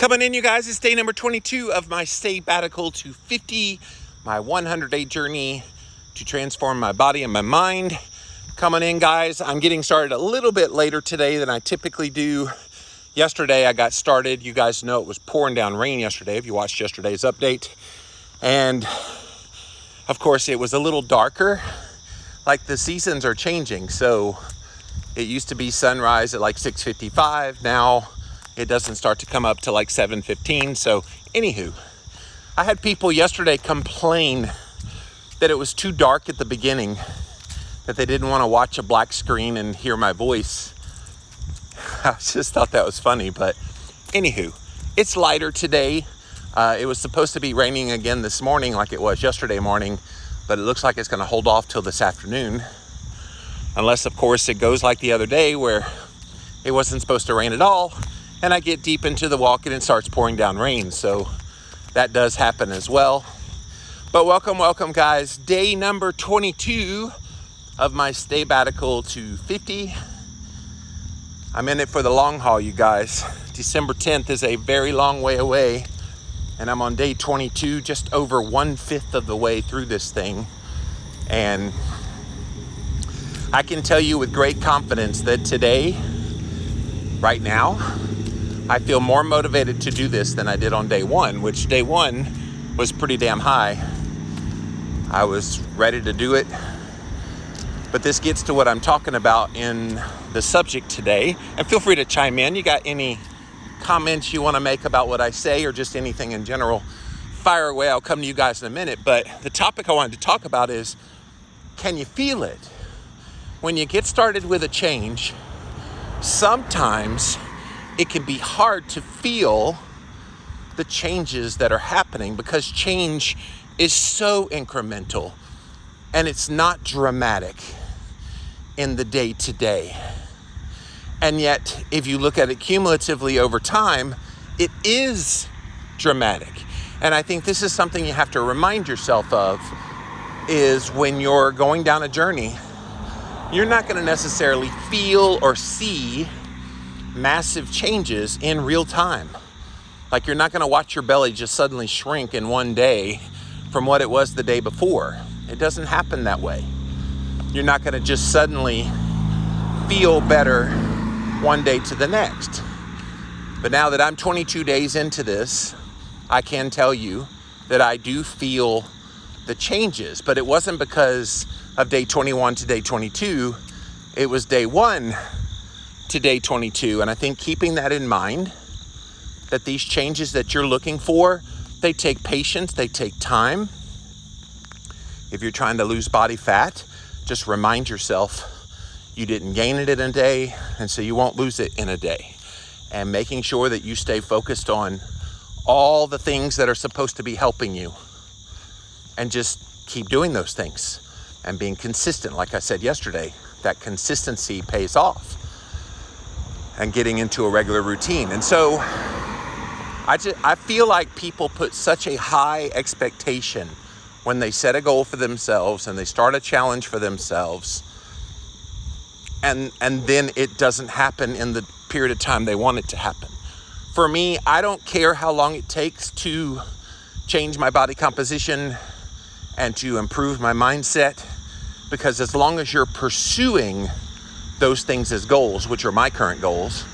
Coming in, you guys, it's day number 22 of my sabbatical to 50, my 100-day journey to transform my body and my mind. Coming in, guys, I'm getting started a little bit later today than I typically do. Yesterday, I got started. You guys know it was pouring down rain yesterday if you watched yesterday's update. And, of course, it was a little darker. Like, the seasons are changing. So, it used to be sunrise at like 6:55. Now, it doesn't start to come up to like 7:15. So, anywho, I had people yesterday complain that it was too dark at the beginning, that they didn't want to watch a black screen and hear my voice. I just thought that was funny, but anywho, it's lighter today. It was supposed to be raining again this morning like it was yesterday morning, but it looks like it's going to hold off till this afternoon. Unless, of course, it goes like the other day where it wasn't supposed to rain at all, and I get deep into the walk and it starts pouring down rain. So that does happen as well. But welcome, guys. Day number 22 of my sabbatical to 50. I'm in it for the long haul, you guys. December 10th is a very long way away, and I'm on day 22, just over 1/5 of the way through this thing. And I can tell you with great confidence that today, right now, I feel more motivated to do this than I did on day one, which day one was pretty damn high. I was ready to do it. But this gets to what I'm talking about in the subject today. And feel free to chime in. You got any comments you want to make about what I say or just anything in general, fire away. I'll come to you guys in a minute. But the topic I wanted to talk about is, can you feel it? When you get started with a change, sometimes it can be hard to feel the changes that are happening because change is so incremental and it's not dramatic in the day-to-day. And yet, if you look at it cumulatively over time, it is dramatic. And I think this is something you have to remind yourself of, is when you're going down a journey, you're not going to necessarily feel or see massive changes in real time. Like, you're not going to watch your belly just suddenly shrink in one day from what it was the day before. It doesn't happen that way. You're not going to just suddenly feel better one day to the next. But now that I'm 22 days into this, I can tell you that I do feel the changes. But it wasn't because of day 21 to day 22. It was day 1 to day 22. And I think keeping that in mind, that these changes that you're looking for, they take patience, they take time. If you're trying to lose body fat, just remind yourself you didn't gain it in a day, and so you won't lose it in a day. And making sure that you stay focused on all the things that are supposed to be helping you, and just keep doing those things and being consistent. Like I said yesterday, that consistency pays off, and getting into a regular routine. And so I feel like people put such a high expectation when they set a goal for themselves and they start a challenge for themselves, and then it doesn't happen in the period of time they want it to happen. For me, I don't care how long it takes to change my body composition and to improve my mindset, because as long as you're pursuing those things as goals, which are my current goals,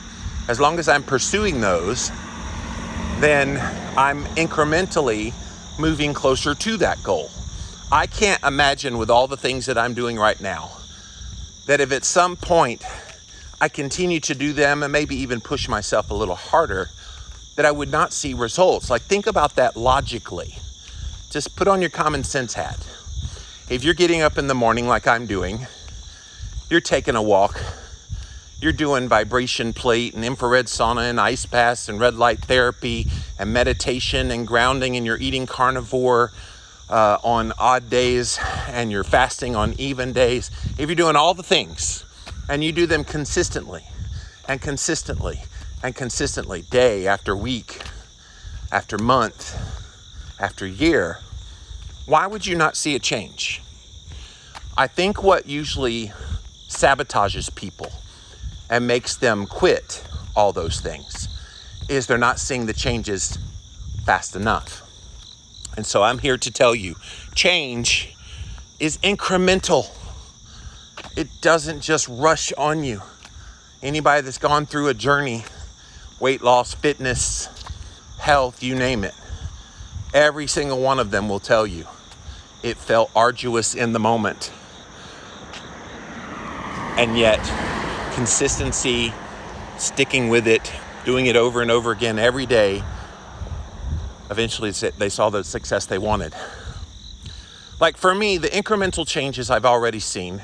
as long as I'm pursuing those, then I'm incrementally moving closer to that goal. I can't imagine, with all the things that I'm doing right now, that if at some point I continue to do them and maybe even push myself a little harder, that I would not see results. Like, think about that logically. Just put on your common sense hat. If you're getting up in the morning like I'm doing, you're taking a walk, you're doing vibration plate and infrared sauna and ice baths and red light therapy and meditation and grounding, and you're eating carnivore on odd days and you're fasting on even days. If you're doing all the things and you do them consistently and consistently and consistently, day after week, after month, after year, why would you not see a change? I think what usually sabotages people and makes them quit all those things is they're not seeing the changes fast enough. And so I'm here to tell you, change is incremental. It doesn't just rush on you. Anybody that's gone through a journey, weight loss, fitness, health, you name it, every single one of them will tell you it felt arduous in the moment. And yet, consistency, sticking with it, doing it over and over again every day, eventually they saw the success they wanted. Like for me, the incremental changes I've already seen.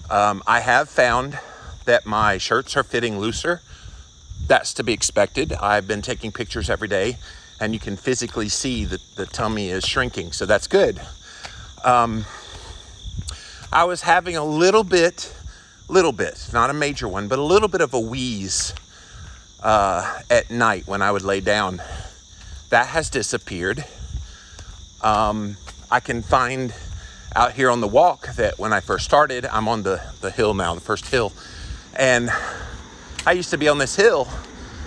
I have found that my shirts are fitting looser. That's to be expected. I've been taking pictures every day, and you can physically see that the tummy is shrinking, so that's good. I was having a little bit, not a major one, but a little bit of a wheeze at night when I would lay down. That has disappeared. I can find out here on the walk that when I first started, I'm on the hill now, the first hill. And I used to be on this hill,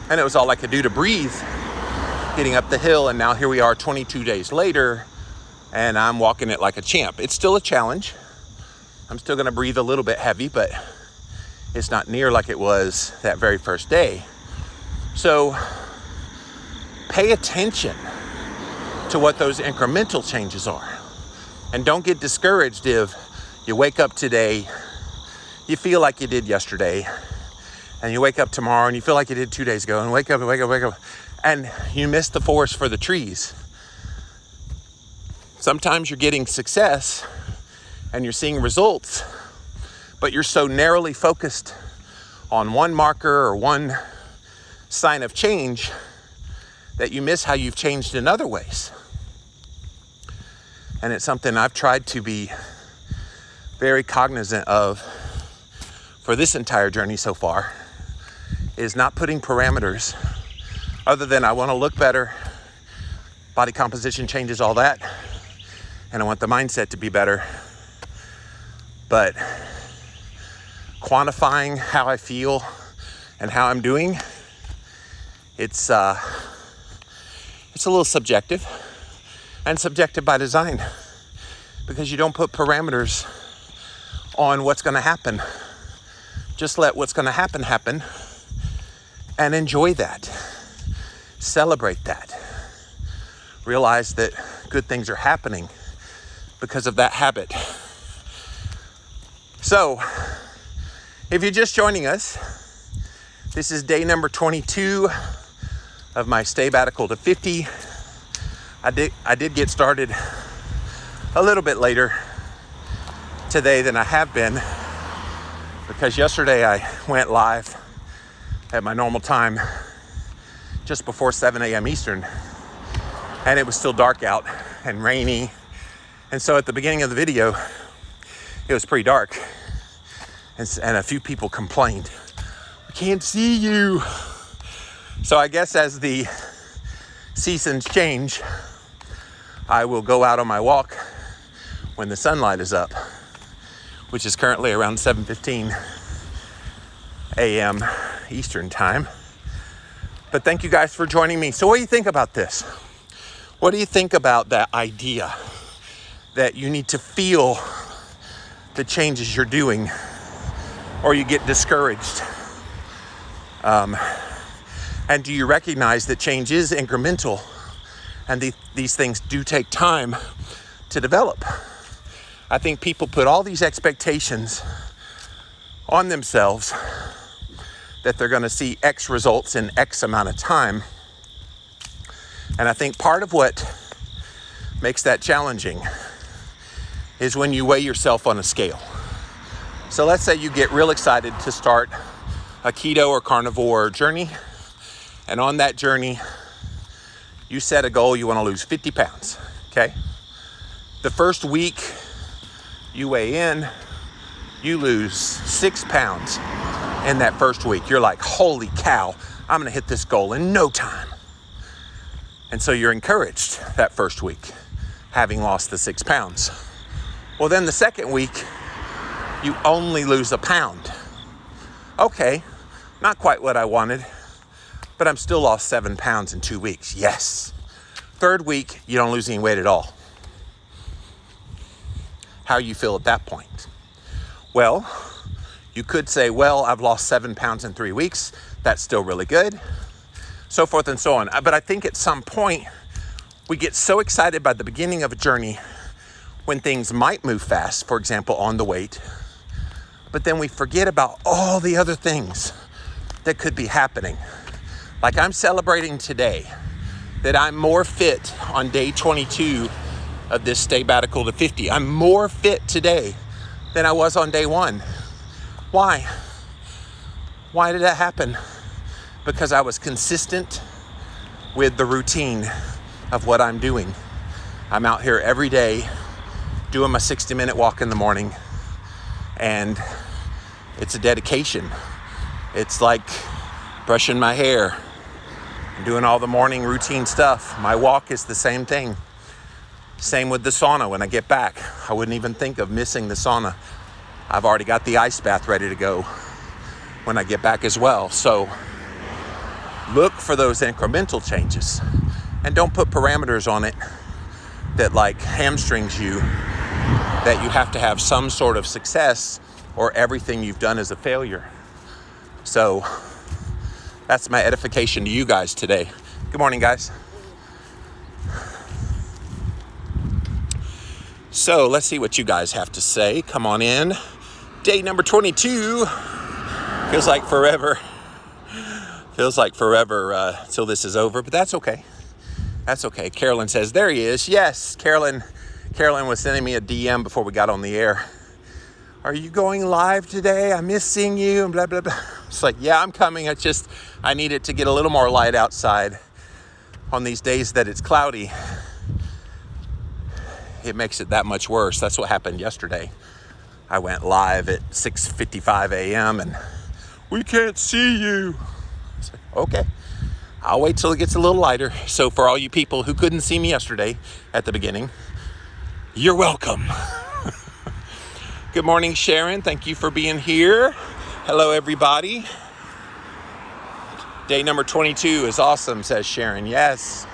and it was all I could do to breathe getting up the hill. And now here we are 22 days later, and I'm walking it like a champ. It's still a challenge. I'm still gonna breathe a little bit heavy, but it's not near like it was that very first day. So pay attention to what those incremental changes are. And don't get discouraged if you wake up today, you feel like you did yesterday, and you wake up tomorrow and you feel like you did 2 days ago, and wake up, and you miss the forest for the trees. Sometimes you're getting success and you're seeing results, but you're so narrowly focused on one marker or one sign of change that you miss how you've changed in other ways. And it's something I've tried to be very cognizant of for this entire journey so far, is not putting parameters other than I want to look better, body composition changes, all that, and I want the mindset to be better. But quantifying how I feel and how I'm doing, it's a little subjective, and subjective by design, because you don't put parameters on what's going to happen. Just let what's going to happen, and enjoy that. Celebrate that. Realize that good things are happening because of that habit. So, if you're just joining us, this is day number 22 of my sabbatical to 50. I did get started a little bit later today than I have been, because yesterday I went live at my normal time just before 7 a.m. Eastern, and it was still dark out and rainy. And so at the beginning of the video, it was pretty dark, and a few people complained, "I can't see you." So I guess as the seasons change, I will go out on my walk when the sunlight is up, which is currently around 7:15 a.m. Eastern time. But thank you guys for joining me. So what do you think about this? What do you think about that idea that you need to feel the changes you're doing, or you get discouraged? And do you recognize that change is incremental, and these things do take time to develop? I think people put all these expectations on themselves that they're going to see X results in X amount of time. And I think part of what makes that challenging is when you weigh yourself on a scale. So let's say you get real excited to start a keto or carnivore journey, and on that journey, you set a goal, you want to lose 50 pounds, okay? The first week you weigh in, you lose 6 pounds in that first week. You're like, holy cow, I'm gonna hit this goal in no time. And so you're encouraged that first week, having lost the 6 pounds. Well, then the second week, you only lose a pound. Okay, not quite what I wanted, but I'm still lost 7 pounds in 2 weeks. Yes. Third week, you don't lose any weight at all. How you feel at that point? Well, you could say, well, I've lost 7 pounds in 3 weeks. That's still really good. So forth and so on. But I think at some point, we get so excited by the beginning of a journey when things might move fast, for example, on the weight, but then we forget about all the other things that could be happening. Like I'm celebrating today that I'm more fit on day 22 of this sabbatical to 50. I'm more fit today than I was on day 1. Why? Why did that happen? Because I was consistent with the routine of what I'm doing. I'm out here every day doing my 60-minute walk in the morning, and it's a dedication. It's like brushing my hair and doing all the morning routine stuff. My walk is the same thing. Same with the sauna when I get back. I wouldn't even think of missing the sauna. I've already got the ice bath ready to go when I get back as well. So look for those incremental changes and don't put parameters on it that like hamstrings you, that you have to have some sort of success or everything you've done is a failure. So that's my edification to you guys today. Good morning, guys. So let's see what you guys have to say. Come on in. Day number 22. Feels like forever. Feels like forever till this is over, but that's okay. That's okay. Carolyn says, there he is. Yes, Carolyn was sending me a DM before we got on the air. Are you going live today? I miss seeing you and blah, blah, blah. It's like, yeah, I'm coming. I need it to get a little more light outside on these days that it's cloudy. It makes it that much worse. That's what happened yesterday. I went live at 6:55 a.m. and we can't see you. I said, okay, I'll wait till it gets a little lighter. So for all you people who couldn't see me yesterday at the beginning, you're welcome. Good morning, Sharon. Thank you for being here. Hello, everybody. Day number 22 is awesome, says Sharon. Yes.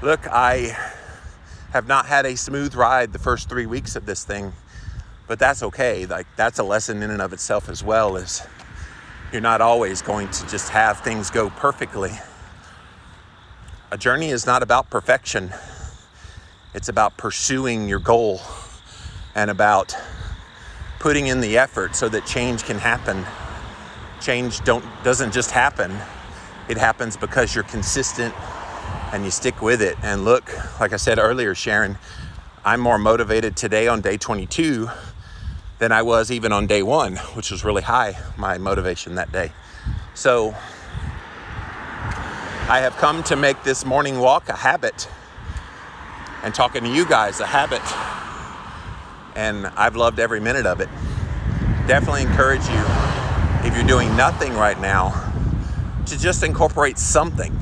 Look, I have not had a smooth ride the first 3 weeks of this thing, but that's okay. Like, that's a lesson in and of itself as well, is you're not always going to just have things go perfectly. A journey is not about perfection. It's about pursuing your goal and about putting in the effort so that change can happen. Change doesn't just happen. It happens because you're consistent and you stick with it. And look, like I said earlier, Sharon, I'm more motivated today on day 22 than I was even on day 1, which was really high, my motivation that day. So I have come to make this morning walk a habit and talking to you guys a habit. And I've loved every minute of it. Definitely encourage you, if you're doing nothing right now, to just incorporate something,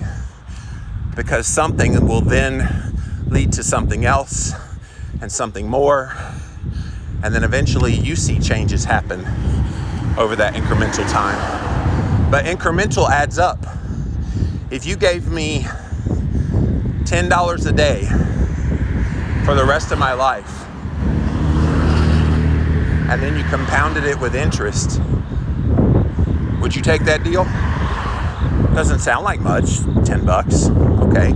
because something will then lead to something else and something more. And then eventually you see changes happen over that incremental time. But incremental adds up. If you gave me $10 a day for the rest of my life, and then you compounded it with interest, would you take that deal? Doesn't sound like much, $10, okay.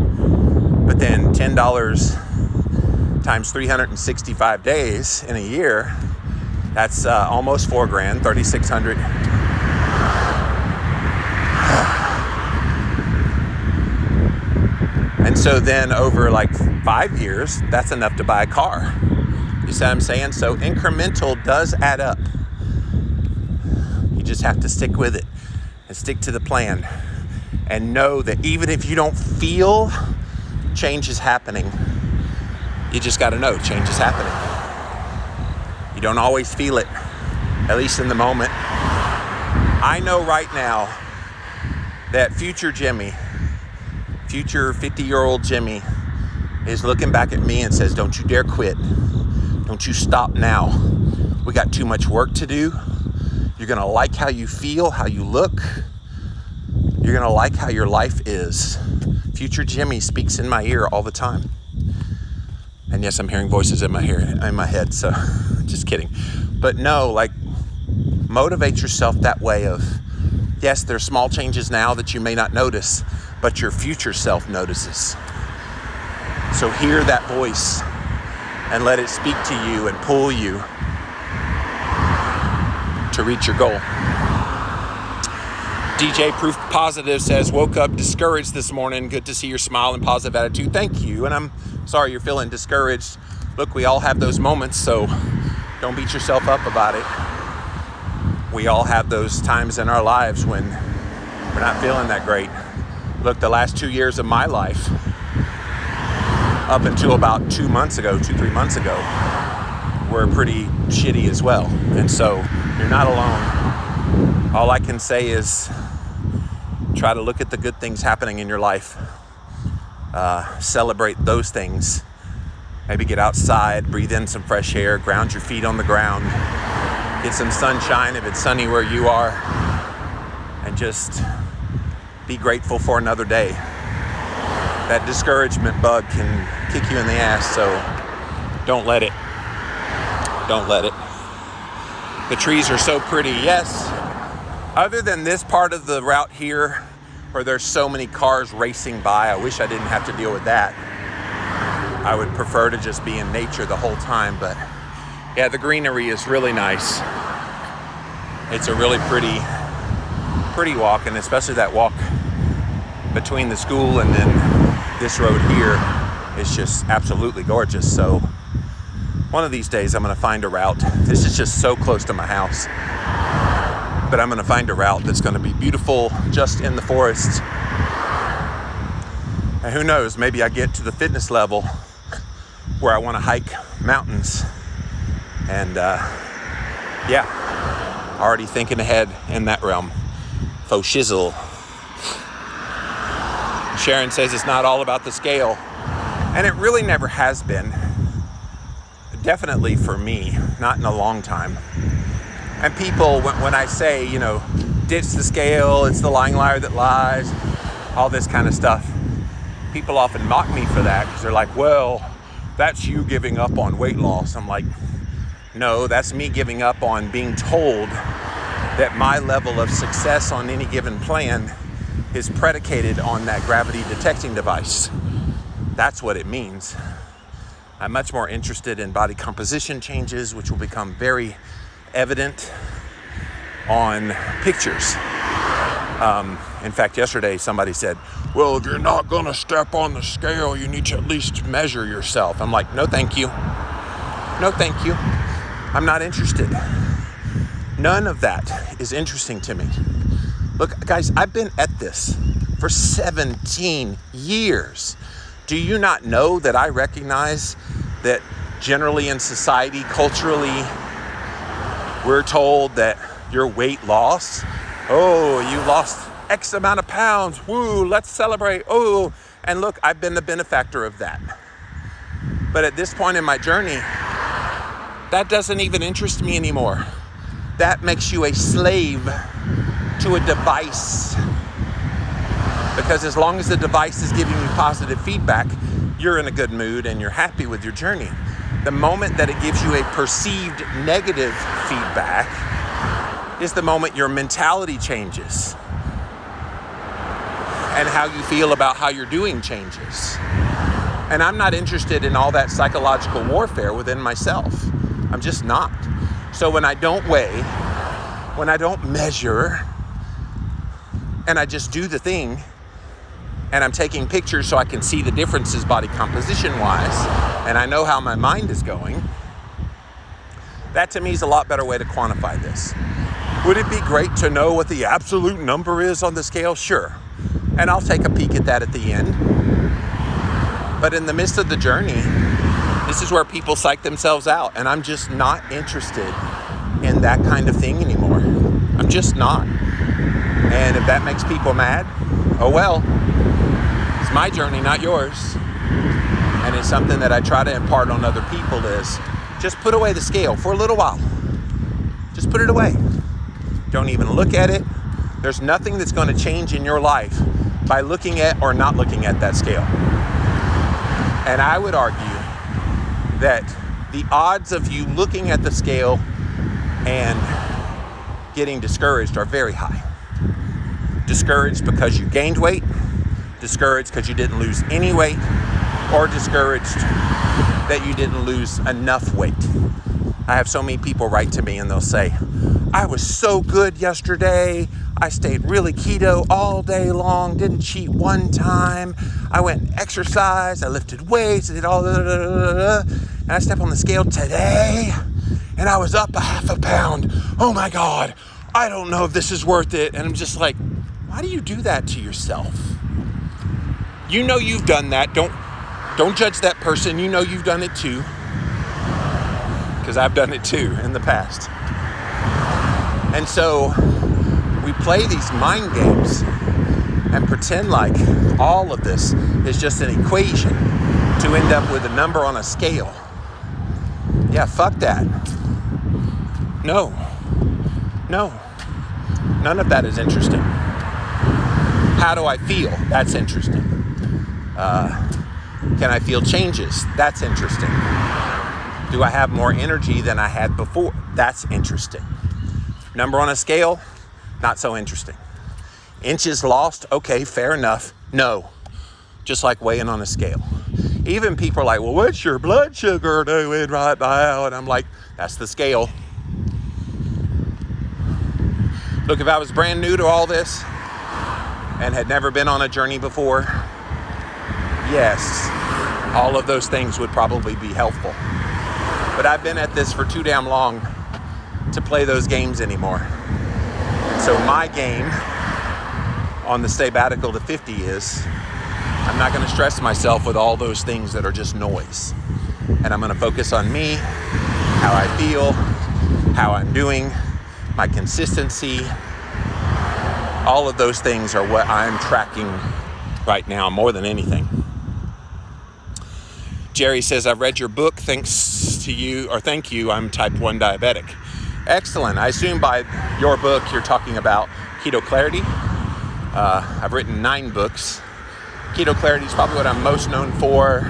But then $10 times 365 days in a year, that's almost $4,000, $3,600. And so then over like 5 years, that's enough to buy a car. You see what I'm saying? So incremental does add up. You just have to stick with it and stick to the plan and know that even if you don't feel change is happening, you just got to know change is happening. You don't always feel it, at least in the moment. I know right now that future Jimmy, future 50-year-old Jimmy, is looking back at me and says, don't you dare quit. Don't you stop now. We got too much work to do. You're going to like how you feel, how you look. You're gonna like how your life is. Future Jimmy speaks in my ear all the time. And yes, I'm hearing voices in my head, so just kidding. But no, like, motivate yourself that way of, yes, there's small changes now that you may not notice, but your future self notices. So hear that voice and let it speak to you and pull you to reach your goal. DJ Proof Positive says, woke up discouraged this morning. Good to see your smile and positive attitude. Thank you. And I'm sorry you're feeling discouraged. Look, we all have those moments, so don't beat yourself up about it. We all have those times in our lives when we're not feeling that great. Look, the last 2 years of my life, up until about 3 months ago, were pretty shitty as well. And so you're not alone. All I can say is try to look at the good things happening in your life. Celebrate those things. Maybe get outside, breathe in some fresh air, ground your feet on the ground, get some sunshine if it's sunny where you are, and just be grateful for another day. That discouragement bug can kick you in the ass, so don't let it. Don't let it. The trees are so pretty, yes. Other than this part of the route here, where there's so many cars racing by, I wish I didn't have to deal with that. I would prefer to just be in nature the whole time, but yeah, the greenery is really nice. It's a really pretty walk, and especially that walk between the school and then this road here is just absolutely gorgeous. So one of these days I'm gonna find a route. This is just so close to my house. But I'm gonna find a route that's gonna be beautiful just in the forest. And who knows, maybe I get to the fitness level where I wanna hike mountains. And yeah, already thinking ahead in that realm. Faux shizzle. Sharon says it's not all about the scale. And it really never has been. Definitely for me, not in a long time. And people, when I say, you know, ditch the scale, it's the lying liar that lies, all this kind of stuff, people often mock me for that because they're like, well, that's you giving up on weight loss. I'm like, no, that's me giving up on being told that my level of success on any given plan is predicated on that gravity detecting device. That's what it means. I'm much more interested in body composition changes, which will become very evident on pictures. In fact, yesterday somebody said, well, if you're not gonna step on the scale, you need to at least measure yourself. I'm like, no, thank you. No, thank you. I'm not interested. None of that is interesting to me. Look, guys, I've been at this for 17 years. Do you not know that I recognize that generally in society, culturally, we're told that your weight loss, oh, you lost X amount of pounds, woo, let's celebrate, oh. And look, I've been the benefactor of that. But at this point in my journey, that doesn't even interest me anymore. That makes you a slave to a device. Because as long as the device is giving you positive feedback, you're in a good mood and you're happy with your journey. The moment that it gives you a perceived negative feedback is the moment your mentality changes and how you feel about how you're doing changes. And I'm not interested in all that psychological warfare within myself. I'm just not. So when I don't weigh, when I don't measure, and I just do the thing, and I'm taking pictures so I can see the differences body composition wise, and I know how my mind is going, that to me is a lot better way to quantify this. Would it be great to know what the absolute number is on the scale? Sure. And I'll take a peek at that at the end. But in the midst of the journey, this is where people psych themselves out, and I'm just not interested in that kind of thing anymore. I'm just not. And if that makes people mad, oh well. It's my journey, not yours. And it's something that I try to impart on other people is just put away the scale for a little while. Just put it away. Don't even look at it. There's nothing that's going to change in your life by looking at or not looking at that scale. And I would argue that the odds of you looking at the scale and getting discouraged are very high. Discouraged because you gained weight, discouraged because you didn't lose any weight, or discouraged that you didn't lose enough weight. I have so many people write to me and they'll say, I was so good yesterday. I stayed really keto all day long, didn't cheat one time. I went and exercised, I lifted weights, I did all and I stepped on the scale today and I was up a half a pound. Oh my God, I don't know if this is worth it. And I'm just like, why do you do that to yourself? You know you've done that. Don't judge that person. You know you've done it too. Because I've done it too in the past. And so we play these mind games and pretend like all of this is just an equation to end up with a number on a scale. Yeah, fuck that. No. None of that is interesting. How do I feel? That's interesting. Can I feel changes? That's interesting. Do I have more energy than I had before? That's interesting. Number on a scale? Not so interesting. Inches lost? Okay, fair enough. No. Just like weighing on a scale. Even people are like, well, what's your blood sugar doing right now? And I'm like, that's the scale. Look, if I was brand new to all this and had never been on a journey before, yes, all of those things would probably be helpful. But I've been at this for too damn long to play those games anymore. So my game on the sabbatical to 50 is I'm not going to stress myself with all those things that are just noise. And I'm going to focus on me, how I feel, how I'm doing, my consistency. All of those things are what I'm tracking right now more than anything. Jerry says, I've read your book. Thank you. I'm type 1 diabetic. Excellent. I assume by your book, you're talking about Keto Clarity. I've written 9 books. Keto Clarity is probably what I'm most known for.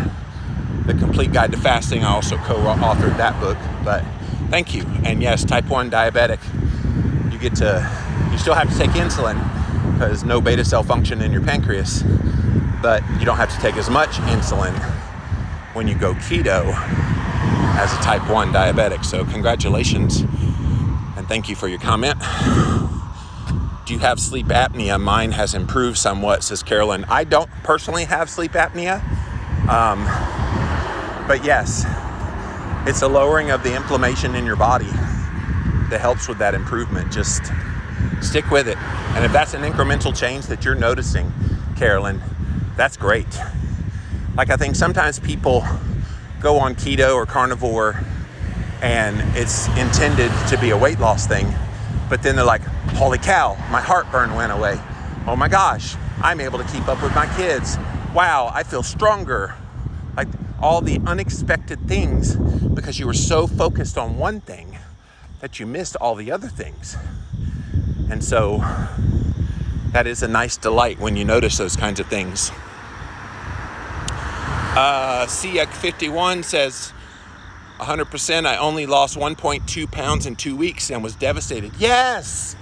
The Complete Guide to Fasting. I also co-authored that book, but thank you. And yes, type 1 diabetic, you still have to take insulin because no beta cell function in your pancreas, but you don't have to take as much insulin when you go keto as a type 1 diabetic. So congratulations and thank you for your comment. Do you have sleep apnea? Mine has improved somewhat, says Carolyn. I don't personally have sleep apnea, but yes, it's a lowering of the inflammation in your body that helps with that improvement. Just stick with it. And if that's an incremental change that you're noticing, Carolyn, that's great. Like, I think sometimes people go on keto or carnivore and it's intended to be a weight loss thing, but then they're like, holy cow, my heartburn went away. Oh my gosh, I'm able to keep up with my kids. Wow, I feel stronger. Like, all the unexpected things because you were so focused on one thing that you missed all the other things. And so that is a nice delight when you notice those kinds of things. Siak 51 says, 100%, I only lost 1.2 pounds in 2 weeks and was devastated. Yes!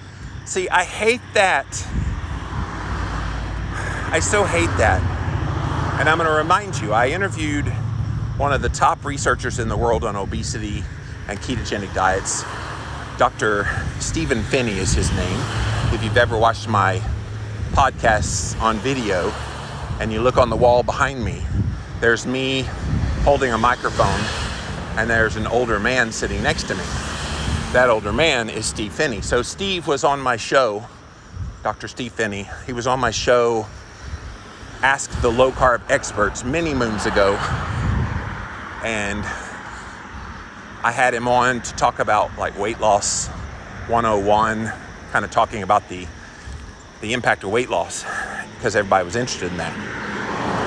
See, I hate that. I so hate that. And I'm going to remind you, I interviewed one of the top researchers in the world on obesity and ketogenic diets. Dr. Stephen Finney is his name. If you've ever watched my podcasts on video and you look on the wall behind me, there's me holding a microphone and there's an older man sitting next to me. That older man is Steve Finney. So Steve was on my show, Dr. Steve Finney. He was on my show, Ask the Low Carb Experts, many moons ago. And I had him on to talk about like weight loss 101, kind of talking about the impact of weight loss because everybody was interested in that.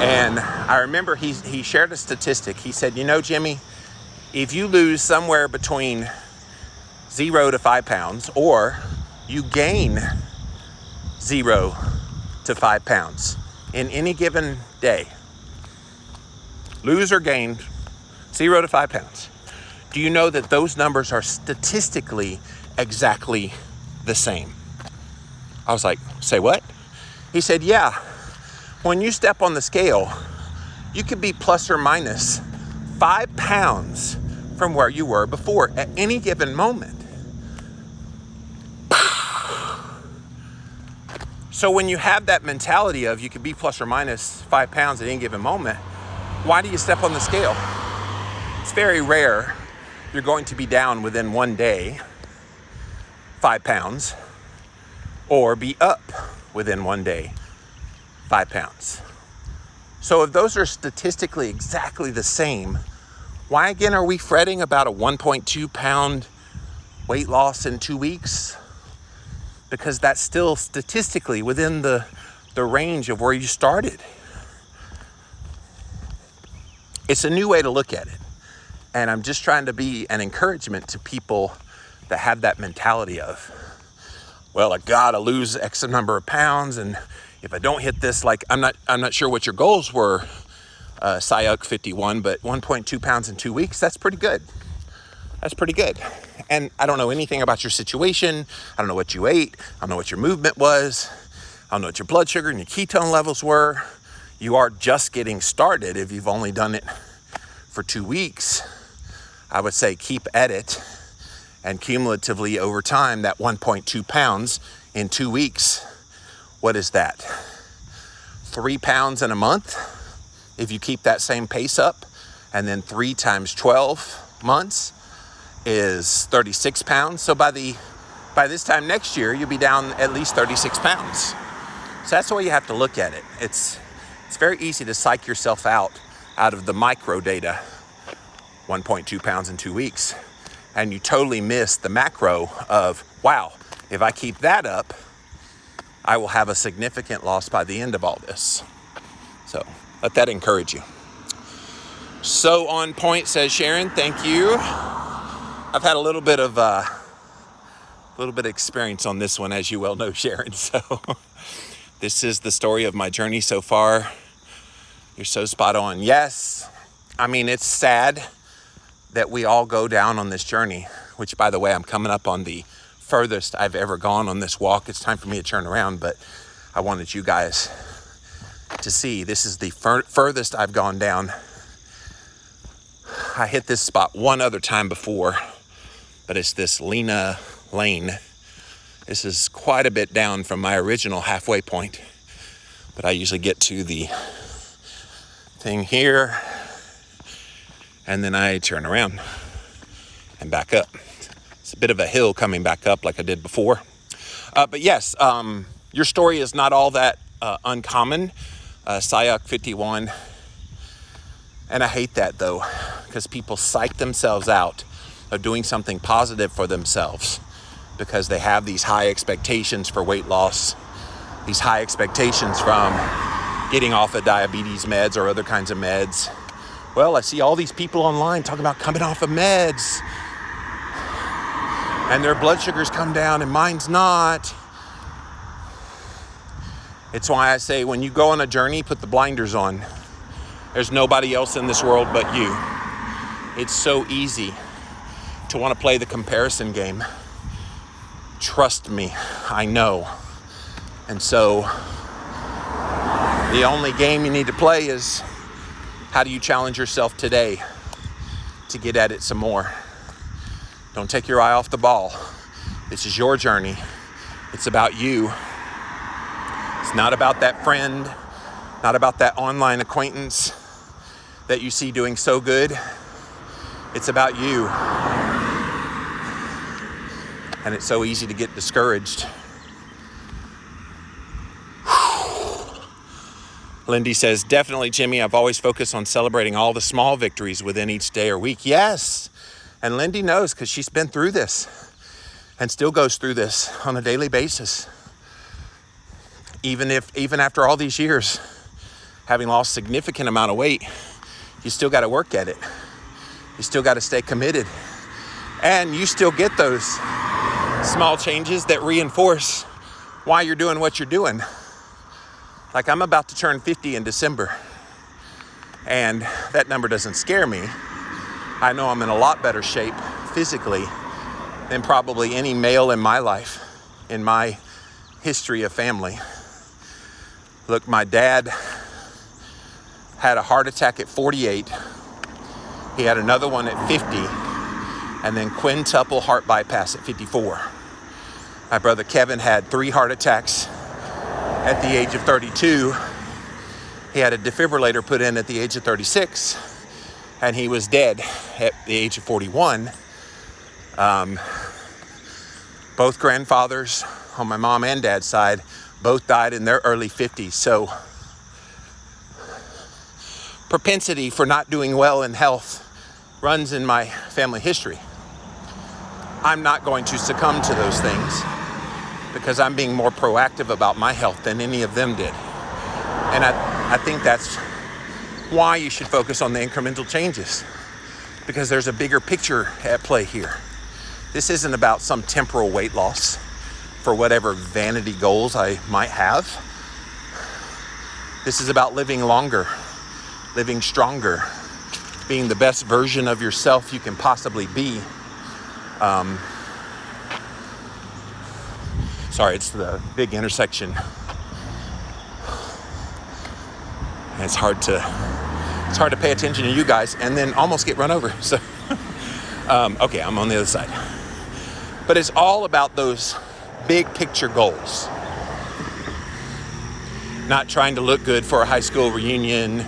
And I remember he shared a statistic. He said, you know, Jimmy, if you lose somewhere between 0 to 5 pounds or you gain 0 to 5 pounds in any given day. Lose or gain 0 to 5 pounds. Do you know that those numbers are statistically exactly the same? I was like, say what? He said, yeah, when you step on the scale, you could be plus or minus 5 pounds from where you were before at any given moment. So when you have that mentality of you could be plus or minus 5 pounds at any given moment, why do you step on the scale? It's very rare you're going to be down within one day 5 pounds or be up within one day 5 pounds. So if those are statistically exactly the same, why again are we fretting about a 1.2 pound weight loss in 2 weeks? Because that's still statistically within the range of where you started. It's a new way to look at it. And I'm just trying to be an encouragement to people that have that mentality of, well, I gotta lose X number of pounds, and if I don't hit this, like I'm not sure what your goals were, Sayuk 51, but 1.2 pounds in 2 weeks, that's pretty good. That's pretty good. And I don't know anything about your situation. I don't know what you ate. I don't know what your movement was. I don't know what your blood sugar and your ketone levels were. You are just getting started. If you've only done it for 2 weeks, I would say keep at it. And cumulatively over time, that 1.2 pounds in 2 weeks, what is that? 3 pounds in a month? If you keep that same pace up, and then 3 times 12 months is 36 pounds. So by this time next year, you'll be down at least 36 pounds. So that's the way you have to look at it. It's very easy to psych yourself out of the micro data, 1.2 pounds in 2 weeks. And you totally miss the macro of, wow, if I keep that up, I will have a significant loss by the end of all this. So let that encourage you. So on point, says Sharon, thank you. I've had a little bit of experience on this one, as you well know, Sharon. So this is the story of my journey so far. You're so spot on. Yes, I mean, it's sad that we all go down on this journey, which, by the way, I'm coming up on the furthest I've ever gone on this walk. It's time for me to turn around, but I wanted you guys to see this is the furthest I've gone down. I hit this spot one other time before, but it's this Lena Lane. This is quite a bit down from my original halfway point, but I usually get to the thing here and then I turn around and back up. It's a bit of a hill coming back up like I did before. But yes, your story is not all that uncommon, Sayuk 51. And I hate that though, because people psych themselves out of doing something positive for themselves because they have these high expectations for weight loss, these high expectations from getting off of diabetes meds or other kinds of meds. Well, I see all these people online talking about coming off of meds and their blood sugars come down and mine's not. It's why I say when you go on a journey, put the blinders on. There's nobody else in this world but you. It's so easy to want to play the comparison game. Trust me, I know. And so the only game you need to play is how do you challenge yourself today to get at it some more. Don't take your eye off the ball. This is your journey. It's about you. It's not about that friend, not about that online acquaintance that you see doing so good. It's about you. And it's so easy to get discouraged. Lindy says, definitely, Jimmy, I've always focused on celebrating all the small victories within each day or week. Yes. And Lindy knows because she's been through this and still goes through this on a daily basis. Even after all these years, having lost significant amount of weight, you still got to work at it. You still got to stay committed. And you still get those small changes that reinforce why you're doing what you're doing. Like, I'm about to turn 50 in December, and that number doesn't scare me. I know I'm in a lot better shape physically than probably any male in my life, in my history of family. Look, my dad had a heart attack at 48. He had another one at 50, and then quintuple heart bypass at 54. My brother Kevin had 3 heart attacks at the age of 32. He had a defibrillator put in at the age of 36, and he was dead at the age of 41. Both grandfathers on my mom and dad's side both died in their early 50s. So propensity for not doing well in health runs in my family history. I'm not going to succumb to those things because I'm being more proactive about my health than any of them did. And I think that's why you should focus on the incremental changes, because there's a bigger picture at play here. This isn't about some temporal weight loss for whatever vanity goals I might have. This is about living longer, living stronger, being the best version of yourself you can possibly be. Sorry, it's the big intersection. And it's hard to pay attention to you guys and then almost get run over. So, okay, I'm on the other side. But it's all about those big picture goals. Not trying to look good for a high school reunion.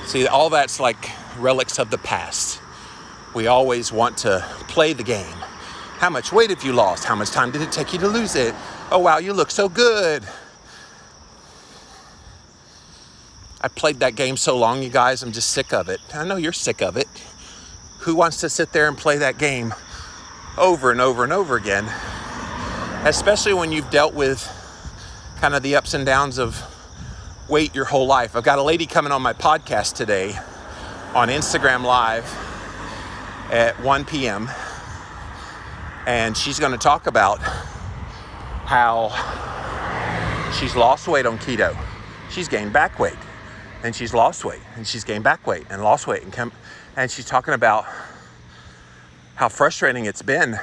See, all that's like relics of the past. We always want to play the game. How much weight have you lost? How much time did it take you to lose it? Oh, wow, you look so good. I played that game so long, you guys, I'm just sick of it. I know you're sick of it. Who wants to sit there and play that game over and over and over again? Especially when you've dealt with kind of the ups and downs of weight your whole life. I've got a lady coming on my podcast today on Instagram Live at 1 p.m. and she's going to talk about how she's lost weight on keto. She's gained back weight, and she's lost weight, and she's gained back weight and lost weight, and she's talking about how frustrating it's been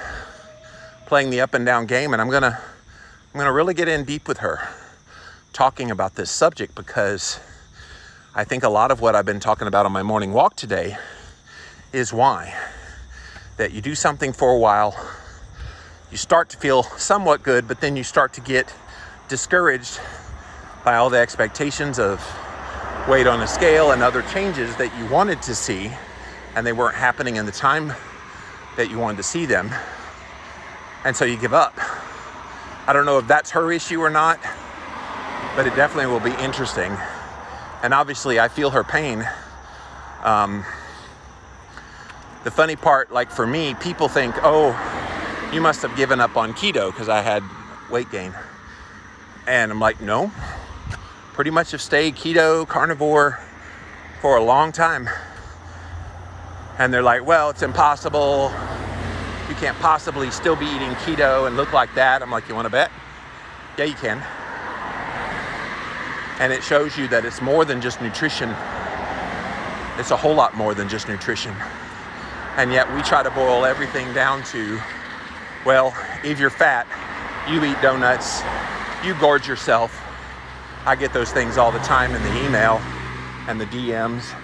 playing the up and down game. And I'm gonna really get in deep with her talking about this subject, because I think a lot of what I've been talking about on my morning walk today is why. That you do something for a while, you start to feel somewhat good, but then you start to get discouraged by all the expectations of weight on a scale and other changes that you wanted to see, and they weren't happening in the time that you wanted to see them. And so you give up. I don't know if that's her issue or not, but it definitely will be interesting. And obviously I feel her pain. The funny part, like for me, people think, oh, you must have given up on keto because I had weight gain. And I'm like, no, pretty much have stayed keto, carnivore for a long time. And they're like, well, it's impossible. You can't possibly still be eating keto and look like that. I'm like, you want to bet? Yeah, you can. And it shows you that it's more than just nutrition. It's a whole lot more than just nutrition. And yet we try to boil everything down to, well, if you're fat, you eat donuts, you gorge yourself. I get those things all the time in the email and the DMs.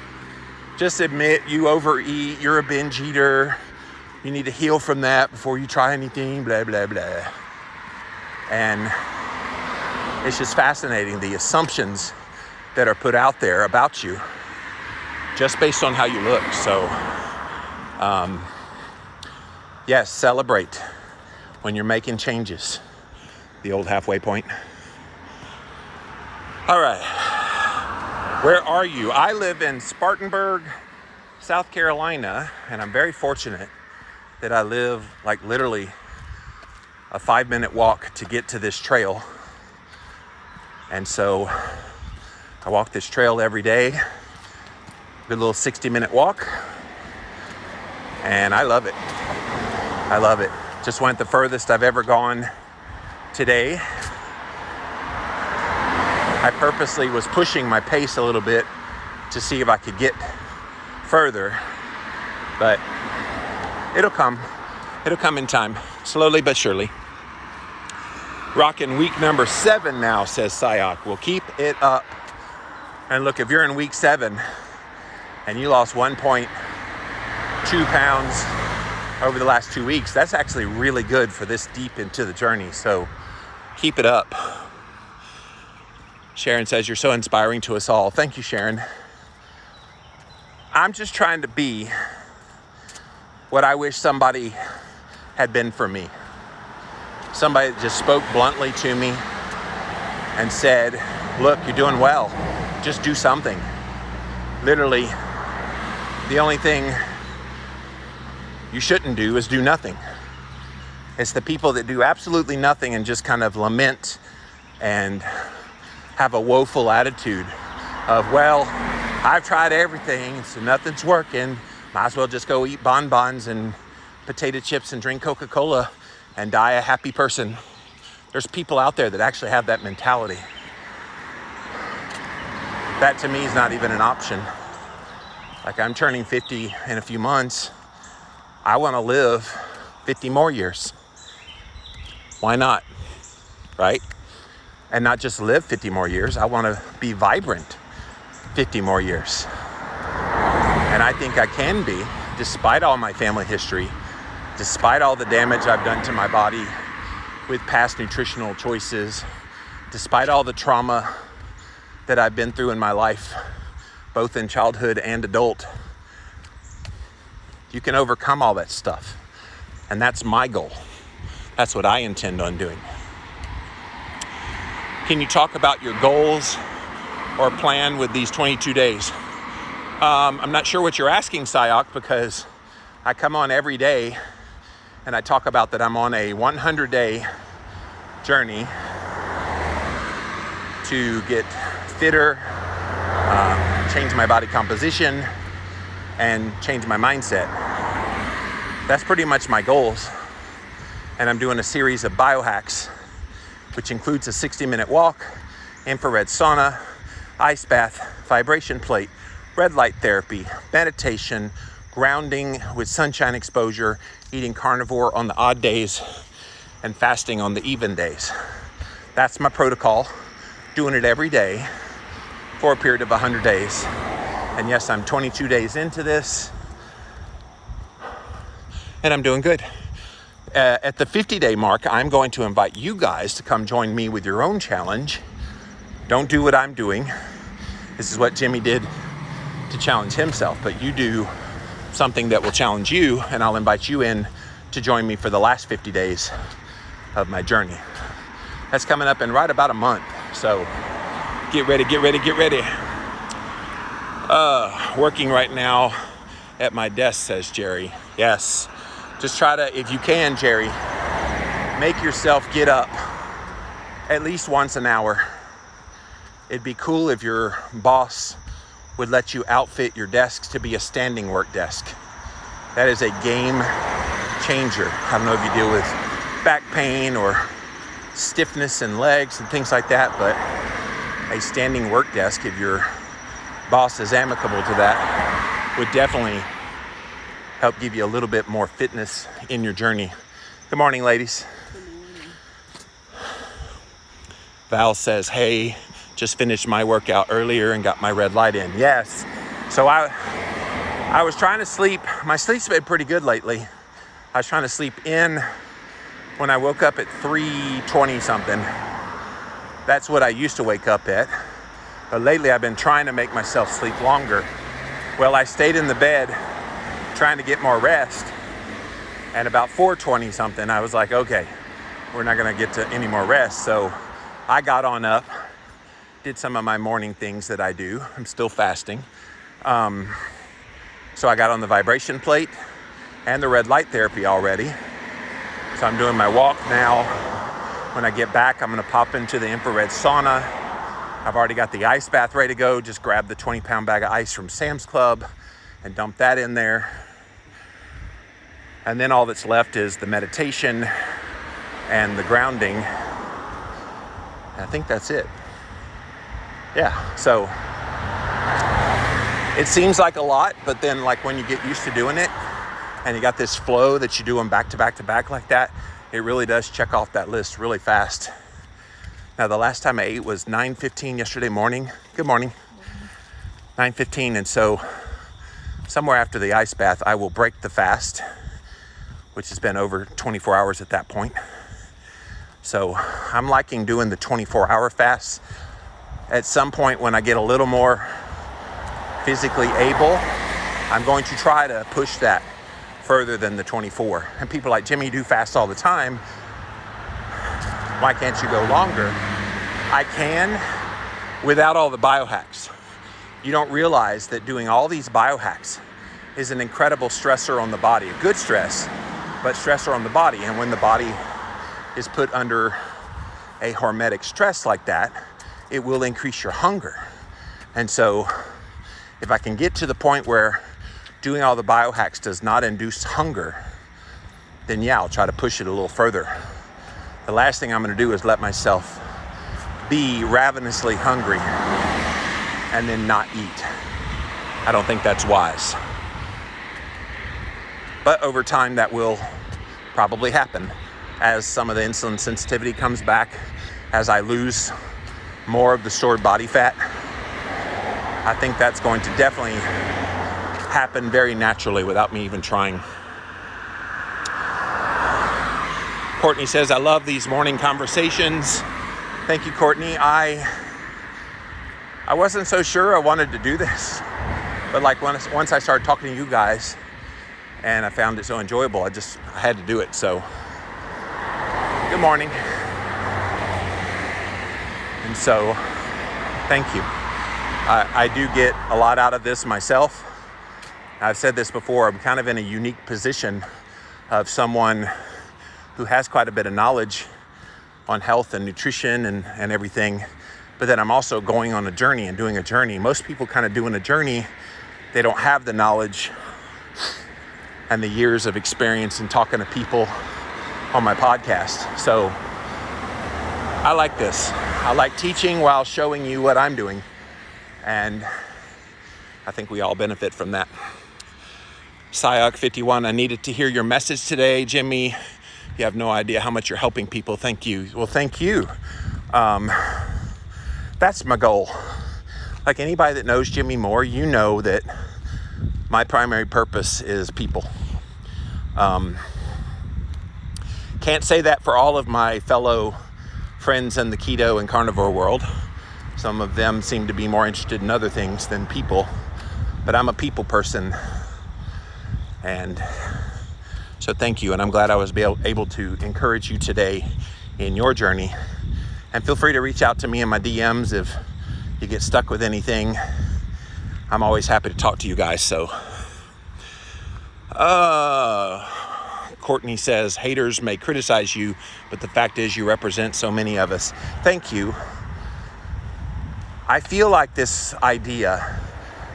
Just admit you overeat, you're a binge eater, you need to heal from that before you try anything, blah, blah, blah. And it's just fascinating, the assumptions that are put out there about you just based on how you look. So, yes, celebrate when you're making changes. The old halfway point. All right, where are you? I live in Spartanburg, South Carolina, and I'm very fortunate that I live like literally a 5-minute walk to get to this trail. And so I walk this trail every day, good little 60-minute walk, and I love it. I love it. Just went the furthest I've ever gone today. I purposely was pushing my pace a little bit to see if I could get further, but it'll come. It'll come in time, slowly but surely. Rocking week number 7 now, says Sayak. We'll keep it up. And look, if you're in week 7 and you lost 1.2 pounds over the last 2 weeks, that's actually really good for this deep into the journey. So keep it up. Sharon says, you're so inspiring to us all. Thank you, Sharon. I'm just trying to be what I wish somebody had been for me. Somebody that just spoke bluntly to me and said, look, you're doing well. Just do something. Literally, the only thing you shouldn't do is do nothing. It's the people that do absolutely nothing and just kind of lament and have a woeful attitude of, well, I've tried everything, so nothing's working. Might as well just go eat bonbons and potato chips and drink Coca-Cola and die a happy person. There's people out there that actually have that mentality. That to me is not even an option. Like, I'm turning 50 in a few months. I want to live 50 more years. Why not? Right? And not just live 50 more years. I want to be vibrant 50 more years. And I think I can be, despite all my family history, despite all the damage I've done to my body with past nutritional choices, despite all the trauma that I've been through in my life, both in childhood and adult. You can overcome all that stuff. And that's my goal. That's what I intend on doing. Can you talk about your goals or plan with these 22 days? I'm not sure what you're asking, Sayak, because I come on every day and I talk about that I'm on a 100-day journey to get fitter, change my body composition, and change my mindset. That's pretty much my goals. And I'm doing a series of biohacks, which includes a 60-minute walk, infrared sauna, ice bath, vibration plate, red light therapy, meditation, grounding with sunshine exposure, eating carnivore on the odd days, and fasting on the even days. That's my protocol, doing it every day for a period of 100 days. And yes, I'm 22 days into this, and I'm doing good. At the 50-day mark, I'm going to invite you guys to come join me with your own challenge. Don't do what I'm doing. This is what Jimmy did to challenge himself, but you do something that will challenge you, and I'll invite you in to join me for the last 50 days of my journey. That's coming up in right about a month, so get ready, get ready, get ready. Working right now at my desk, says Jerry. Yes. Just try to, if you can, Jerry, make yourself get up at least once an hour. It'd be cool if your boss would let you outfit your desks to be a standing work desk. That is a game changer. I don't know if you deal with back pain or stiffness in legs and things like that, but a standing work desk, if your boss is amicable to that, would definitely help give you a little bit more fitness in your journey. Good morning, ladies. Good morning. Val says, hey, just finished my workout earlier and got my red light in. Yes. So I was trying to sleep. My sleep's been pretty good lately. I was trying to sleep in when I woke up at 3:20 something. That's what I used to wake up at. But lately I've been trying to make myself sleep longer. Well, I stayed in the bed trying to get more rest, and about 4:20 something I was like, okay, we're not gonna get to any more rest. So I got on up, did some of my morning things that I do. I'm still fasting. So I got on the vibration plate and the red light therapy already. So I'm doing my walk now. When I get back, I'm gonna pop into the infrared sauna. I've already got the ice bath ready to go. Just grab the 20-pound bag of ice from Sam's Club and dump that in there. And then all that's left is the meditation and the grounding. I think that's it. Yeah, so it seems like a lot, but then like when you get used to doing it and you got this flow that you do them back to back to back like that, it really does check off that list really fast. Now, the last time I ate was 9:15 yesterday morning. Good morning. 9:15, and so somewhere after the ice bath, I will break the fast, which has been over 24 hours at that point. So I'm liking doing the 24-hour fast. At some point when I get a little more physically able, I'm going to try to push that further than the 24. And people are like, Jimmy, you do fast all the time. Why can't you go longer? I can without all the biohacks. You don't realize that doing all these biohacks is an incredible stressor on the body, a good stress, but stressor on the body. And when the body is put under a hormetic stress like that, it will increase your hunger. And so if I can get to the point where doing all the biohacks does not induce hunger, then yeah, I'll try to push it a little further. The last thing I'm going to do is let myself be ravenously hungry and then not eat. I don't think that's wise. But over time, that will probably happen as some of the insulin sensitivity comes back, as I lose more of the stored body fat. I think that's going to definitely happen very naturally without me even trying. Courtney says, I love these morning conversations. Thank you, Courtney. I wasn't so sure I wanted to do this, but like once I started talking to you guys and I found it so enjoyable, I had to do it. So good morning. And so thank you. I do get a lot out of this myself. I've said this before, I'm kind of in a unique position of someone who has quite a bit of knowledge on health and nutrition and everything, but then I'm also going on a journey and doing a journey. Most people kind of doing a journey, they don't have the knowledge and the years of experience in talking to people on my podcast. So I like this. I like teaching while showing you what I'm doing, and I think we all benefit from that. Sayok51, I needed to hear your message today, Jimmy. You have no idea how much you're helping people. Thank you. Well, thank you. That's my goal. Like anybody that knows Jimmy Moore, you know that my primary purpose is people. Can't say that for all of my fellow friends in the keto and carnivore world. Some of them seem to be more interested in other things than people, but I'm a people person. And so thank you, and I'm glad I was able to encourage you today in your journey. And feel free to reach out to me in my DMs if you get stuck with anything. I'm always happy to talk to you guys. So, Courtney says, haters may criticize you, but the fact is you represent so many of us. Thank you. I feel like this idea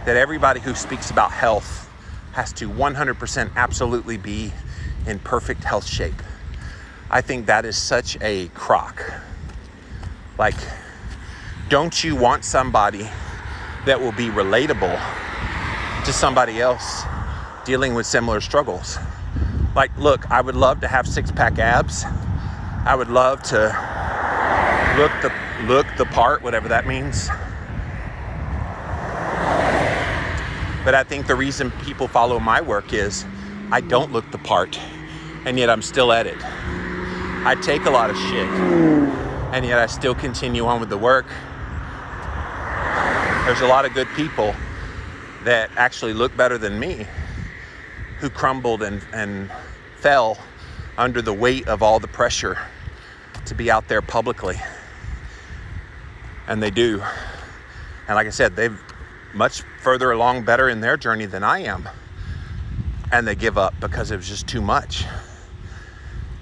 that everybody who speaks about health has to 100% absolutely be in perfect health shape. I think that is such a crock. Like, don't you want somebody that will be relatable to somebody else dealing with similar struggles? Like, look, I would love to have six-pack abs. I would love to look the part, whatever that means. But I think the reason people follow my work is I don't look the part, and yet I'm still at it. I take a lot of shit, and yet I still continue on with the work. There's a lot of good people that actually look better than me who crumbled and fell under the weight of all the pressure to be out there publicly. And they do. And like I said, they've much further along better in their journey than I am. And they give up because it was just too much.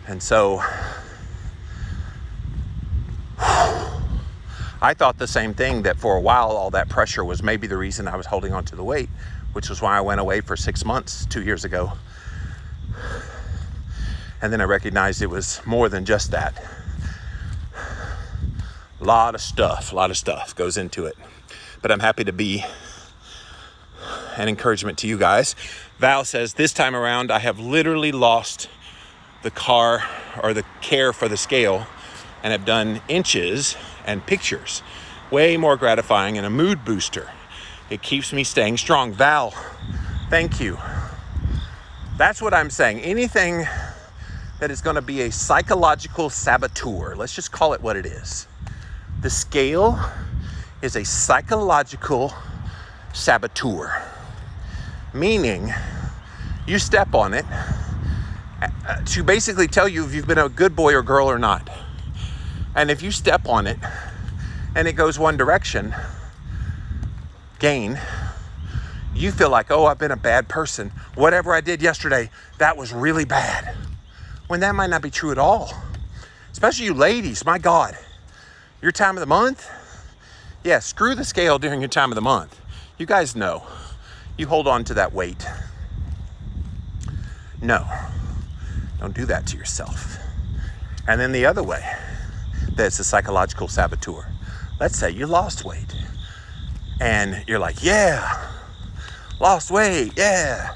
And so I thought the same thing, that for a while all that pressure was maybe the reason I was holding on to the weight, which was why I went away for 6 months 2 years ago. And then I recognized it was more than just that. A lot of stuff goes into it. But I'm happy to be an encouragement to you guys. Val says, this time around, I have literally lost the car or the care for the scale and have done inches and pictures. Way more gratifying and a mood booster. It keeps me staying strong. Val, thank you. That's what I'm saying. Anything that is going to be a psychological saboteur, let's just call it what it is. The scale is a psychological saboteur, meaning you step on it to basically tell you if you've been a good boy or girl or not. And if you step on it and it goes one direction, gain, you feel like, oh, I've been a bad person. Whatever I did yesterday, that was really bad. When that might not be true at all. Especially you ladies, my God. Your time of the month? Yeah, screw the scale during your time of the month. You guys know. You hold on to that weight. No. Don't do that to yourself. And then the other way, that's a psychological saboteur. Let's say you lost weight. And you're like, yeah, lost weight, yeah.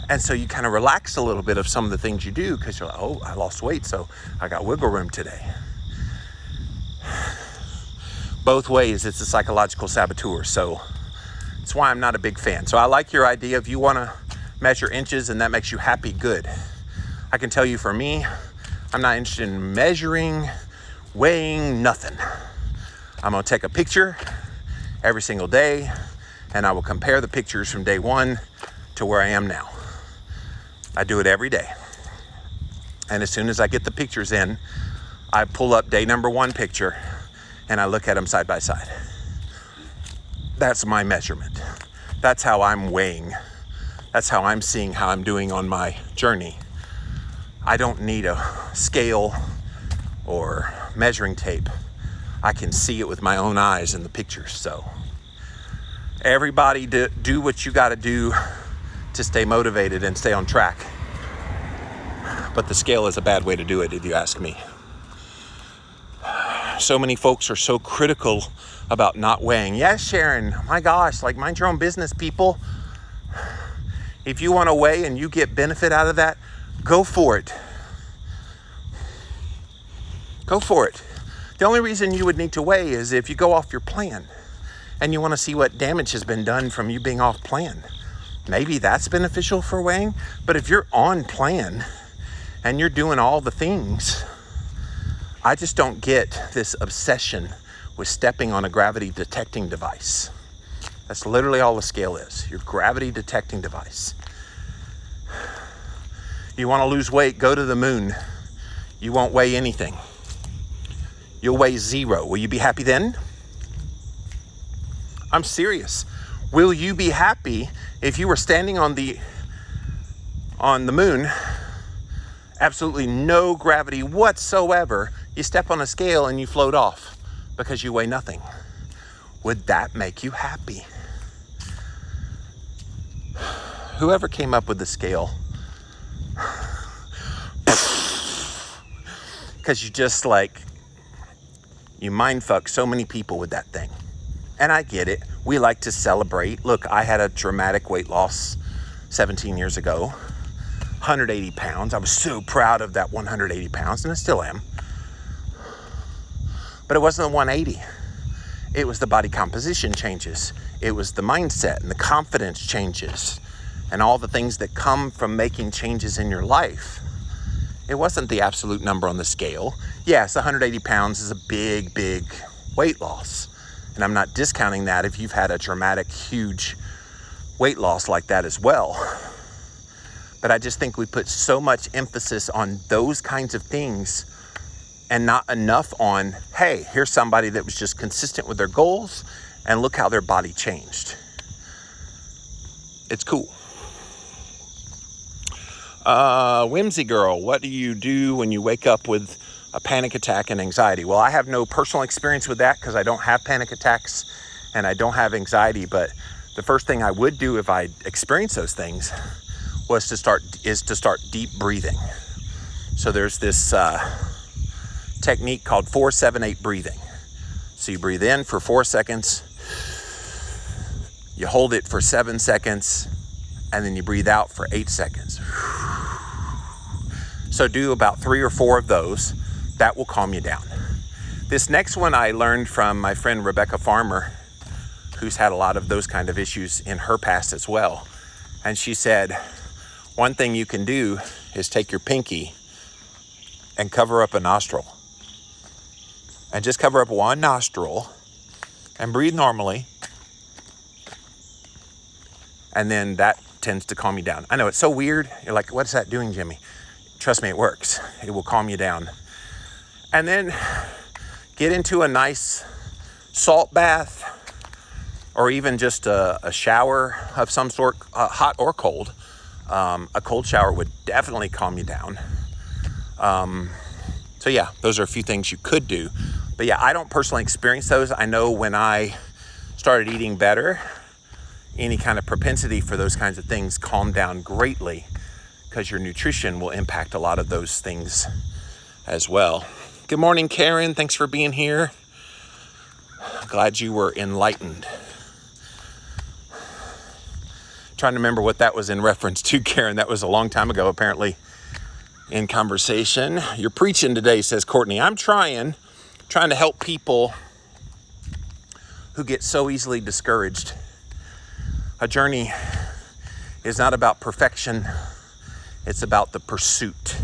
And so you kind of relax a little bit of some of the things you do because you're like, oh, I lost weight, so I got wiggle room today. Both ways, it's a psychological saboteur. So that's why I'm not a big fan. So I like your idea. If you want to measure inches and that makes you happy, good. I can tell you for me, I'm not interested in measuring, weighing, nothing. I'm going to take a picture every single day and I will compare the pictures from day one to where I am now. I do it every day. And as soon as I get the pictures in, I pull up day number one picture and I look at them side by side. That's my measurement. That's how I'm weighing. That's how I'm seeing how I'm doing on my journey. I don't need a scale or measuring tape. I can see it with my own eyes in the pictures. So everybody do what you got to do to stay motivated and stay on track. But the scale is a bad way to do it, if you ask me. So many folks are so critical about not weighing. Yes, Sharon, my gosh, like mind your own business, people. If you want to weigh and you get benefit out of that, go for it. Go for it. The only reason you would need to weigh is if you go off your plan and you want to see what damage has been done from you being off plan. Maybe that's beneficial for weighing, but if you're on plan and you're doing all the things, I just don't get this obsession with stepping on a gravity detecting device. That's literally all the scale is, your gravity detecting device. You want to lose weight, go to the moon. You won't weigh anything. You'll weigh 0. Will you be happy then? I'm serious. Will you be happy if you were standing on the moon, absolutely no gravity whatsoever, you step on a scale and you float off because you weigh nothing? Would that make you happy? Whoever came up with the scale, because you mind fuck so many people with that thing. And I get it. We like to celebrate. Look, I had a dramatic weight loss 17 years ago, 180 pounds. I was so proud of that 180 pounds, and I still am. But it wasn't the 180. It was the body composition changes. It was the mindset and the confidence changes and all the things that come from making changes in your life. It wasn't the absolute number on the scale. Yes, 180 pounds is a big, big weight loss. And I'm not discounting that if you've had a dramatic, huge weight loss like that as well. But I just think we put so much emphasis on those kinds of things and not enough on, hey, here's somebody that was just consistent with their goals and look how their body changed. It's cool. Whimsy girl, what do you do when you wake up with a panic attack and anxiety? Well, I have no personal experience with that because I don't have panic attacks and I don't have anxiety. But the first thing I would do if I experienced those things is to start deep breathing. So there's this technique called 4-7-8 breathing. So you breathe in for 4 seconds, you hold it for 7 seconds, and then you breathe out for 8 seconds. So do about 3 or 4 of those. That will calm you down. This next one I learned from my friend Rebecca Farmer, who's had a lot of those kind of issues in her past as well. And she said, one thing you can do is take your pinky and cover up a nostril. And just cover up one nostril and breathe normally. And then that tends to calm you down. I know it's so weird. You're like, what's that doing, Jimmy? Trust me, it works. It will calm you down. And then get into a nice salt bath, or even just a shower of some sort, hot or cold. A cold shower would definitely calm you down. So yeah, those are a few things you could do. But yeah, I don't personally experience those. I know when I started eating better, any kind of propensity for those kinds of things calmed down greatly, because your nutrition will impact a lot of those things as well. Good morning, Karen. Thanks for being here. Glad you were enlightened. Trying to remember what that was in reference to, Karen. That was a long time ago, apparently, in conversation. You're preaching today, says Courtney. I'm trying to help people who get so easily discouraged. A journey is not about perfection. It's about the pursuit.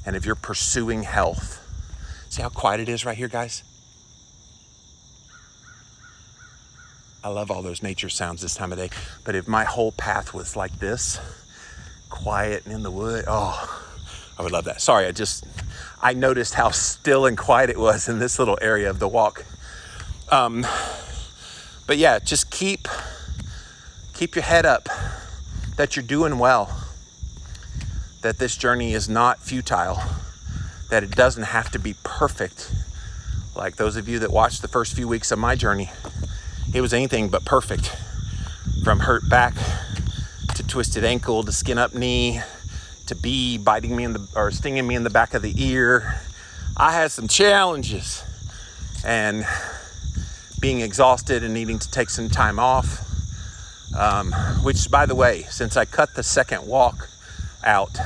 And if you're pursuing health, see how quiet it is right here, guys? I love all those nature sounds this time of day. But if my whole path was like this, quiet and in the wood, oh, I would love that. Sorry, I noticed how still and quiet it was in this little area of the walk. But yeah, just keep your head up, that you're doing well, that this journey is not futile, that it doesn't have to be perfect. Like those of you that watched the first few weeks of my journey, it was anything but perfect. From hurt back to twisted ankle to skin up knee to bee biting me or stinging me in the back of the ear. I had some challenges, and being exhausted and needing to take some time off. Which, by the way, since I cut the second walk out,